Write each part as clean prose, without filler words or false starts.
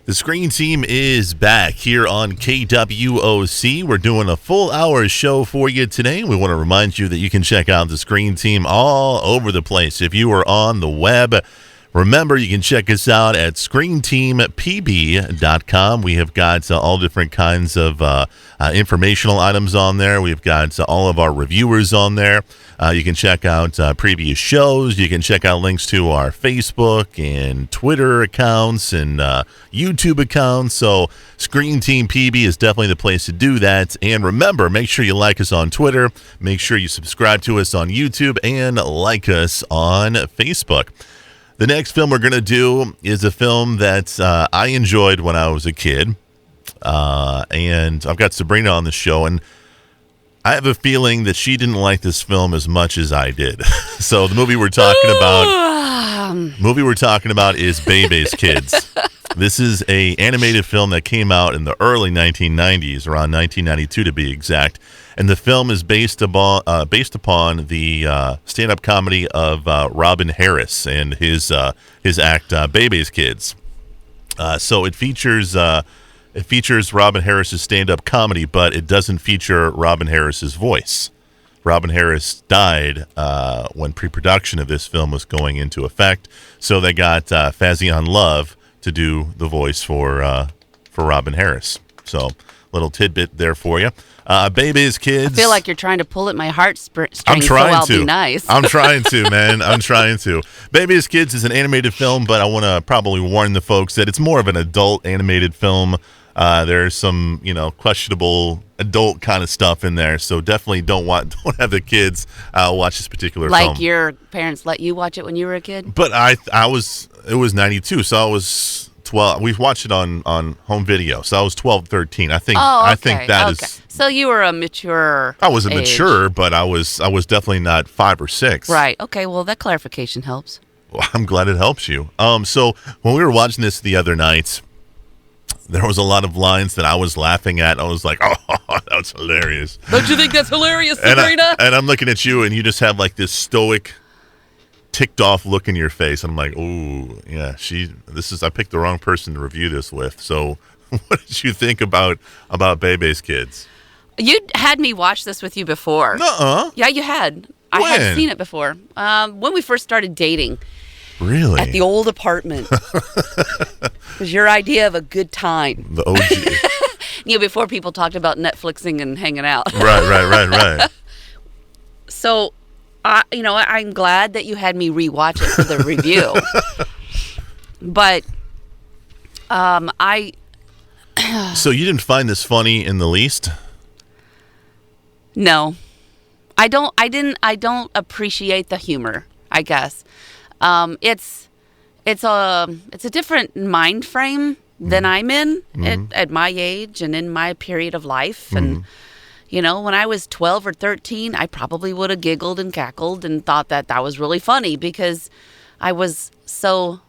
The Screen Team is back here on KWOC. We're doing a full hour show for you today. We want to remind you that you can check out the Screen Team all over the place. If you are on the web, remember you can check us out at screenteampb.com. We have got all different kinds of informational items on there. We've got all of our reviewers on there. You can check out previous shows. You can check out links to our Facebook and Twitter accounts and YouTube accounts. So Screen Team PB is definitely the place to do that. And remember, make sure you like us on Twitter. Make sure you subscribe to us on YouTube and like us on Facebook. The next film we're going to do is a film that I enjoyed when I was a kid. And I've got Sabrina on the show, and I have a feeling that she didn't like this film as much as I did. So the movie we're talking about is Bebe's Kids. This is an animated film that came out in the early 1990s, around 1992 to be exact. And the film is based upon the stand-up comedy of Robin Harris and his act Bebe's Kids. So it features Robin Harris's stand-up comedy, but it doesn't feature Robin Harris's voice. Robin Harris died when pre-production of this film was going into effect, so they got Fazion Love to do the voice for Robin Harris. So, little tidbit there for you. Bebe's Kids. I feel like you're trying to pull at my heartstrings. I'm trying I'll to. Be nice. I'm trying to, man. I'm trying to. Bebe's Kids is an animated film, but I want to probably warn the folks that it's more of an adult animated film. There's some, questionable adult kind of stuff in there, so definitely don't have the kids watch this particular film. Like your parents let you watch it when you were a kid? But it was 92, so I was 12. We watched it on home video, so I was 12, 13. I think that is. So you were a mature. I was a age. mature, but I was definitely not 5 or 6. Right. Okay. Well, that clarification helps. Well, I'm glad it helps you. So when we were watching this the other night, there was a lot of lines that I was laughing at. I was like, "Oh, that's hilarious!" Don't you think that's hilarious, Sabrina? And I'm looking at you, and you just have like this stoic, ticked off look in your face. I'm like, "Oh, yeah, I picked the wrong person to review this with." So, what did you think about Bebe's Kids? You had me watch this with you before. Nuh-uh. Yeah, you had. I had seen it before. When we first started dating. Really? At the old apartment. It was your idea of a good time. The OG. Before people talked about Netflixing and hanging out. Right. So, I'm glad that you had me rewatch it for the review. But, So you didn't find this funny in the least? No. I don't appreciate the humor, I guess. It's a different mind frame than I'm in at my age and in my period of life. And, when I was 12 or 13, I probably would have giggled and cackled and thought that was really funny because I was so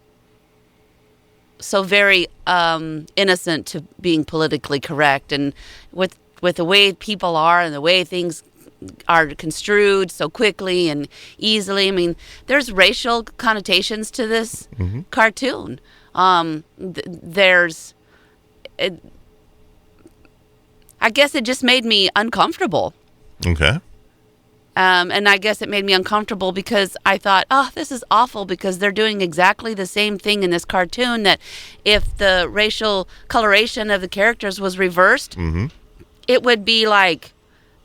very innocent to being politically correct. And with the way people are and the way things are construed so quickly and easily. I mean, there's racial connotations to this cartoon. I guess it just made me uncomfortable. Okay. And I guess it made me uncomfortable because I thought, this is awful because they're doing exactly the same thing in this cartoon that if the racial coloration of the characters was reversed, it would be like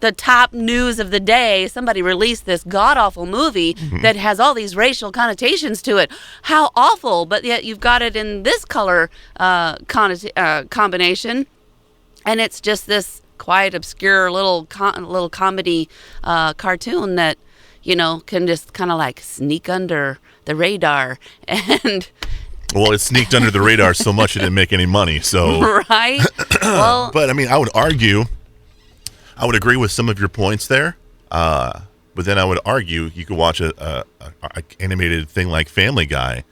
the top news of the day. Somebody released this god-awful movie that has all these racial connotations to it. How awful, but yet you've got it in this color combination, and it's just this quiet, obscure little comedy cartoon that, can just kind of like sneak under the radar. And well, it sneaked under the radar so much it didn't make any money, so. Right? Well, but, I mean, I would agree with some of your points there, but then I would argue you could watch a animated thing like Family Guy,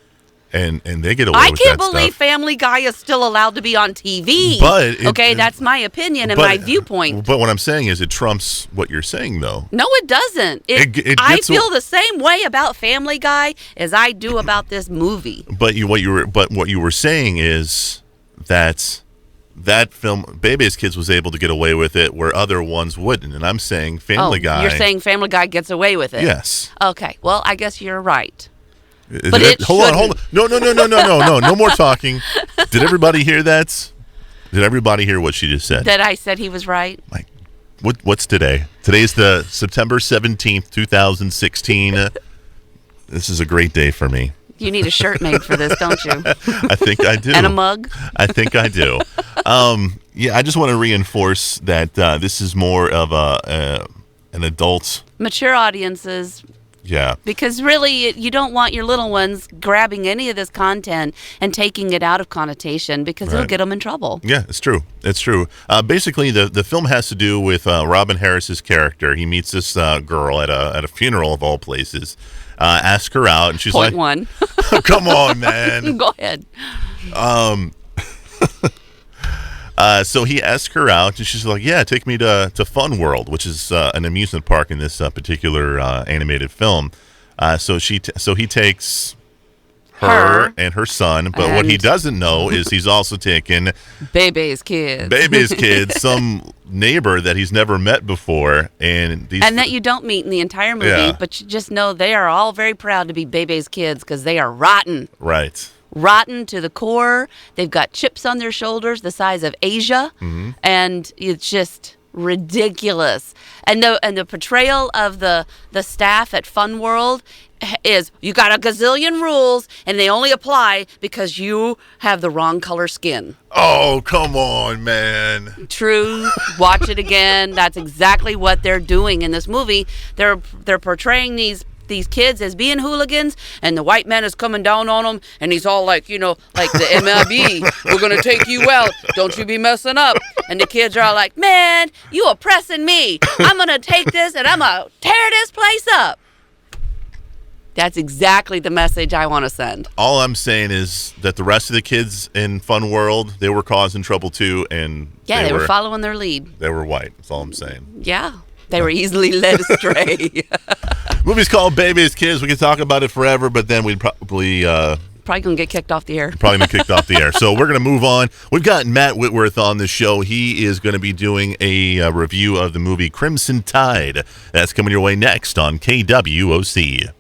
and they get away with that stuff. I can't believe Family Guy is still allowed to be on TV. But that's my opinion and my viewpoint. But what I'm saying is it trumps what you're saying, though. No, it doesn't. I feel the same way about Family Guy as I do about this movie. But what you were saying is that film, Bebe's Kids, was able to get away with it where other ones wouldn't. And I'm saying Family Guy. You're saying Family Guy gets away with it? Yes. Okay. Well, I guess you're right. Hold on. No more talking. Did everybody hear that? Did everybody hear what she just said? That I said he was right? Like, what's today? Today's the September 17th, 2016. This is a great day for me. You need a shirt made for this, don't you? I think I do. And a mug? I think I do. I just want to reinforce that this is more of an adult. Mature audiences. Yeah. Because really, you don't want your little ones grabbing any of this content and taking it out of connotation because it'll get them in trouble. Yeah, it's true. It's true. Basically, the film has to do with Robin Harris's character. He meets this girl at a funeral of all places. Ask her out, and she's Point like, one. "Come on, man." Go ahead. So he asked her out, and she's like, "Yeah, take me to Fun World," which is an amusement park in this particular animated film. So he takes her and her son, but what he doesn't know is he's also taken Bebe's kids. Some neighbor that he's never met before, and that you don't meet in the entire movie, but you just know they are all very proud to be Bebe's kids because they are rotten. Right. Rotten to the core. They've got chips on their shoulders the size of Asia, and it's just ridiculous. And the portrayal of the staff at Fun World is, you got a gazillion rules, and they only apply because you have the wrong color skin. Oh, come on, man. True. Watch it again. That's exactly what they're doing in this movie. They're portraying these kids as being hooligans, and the white man is coming down on them, and he's all like, like the MLB, we're going to take you out. Don't you be messing up. And the kids are all like, man, you oppressing me. I'm going to take this, and I'm going to tear this place up. That's exactly the message I want to send. All I'm saying is that the rest of the kids in Fun World, they were causing trouble too, and they were following their lead. They were white. That's all I'm saying. Yeah. They were easily led astray. Movie's called Bebe's Kids. We could talk about it forever, but then we'd probably gonna get kicked off the air. So we're gonna move on. We've got Matt Whitworth on the show. He is going to be doing a review of the movie Crimson Tide. That's coming your way next on KWOC.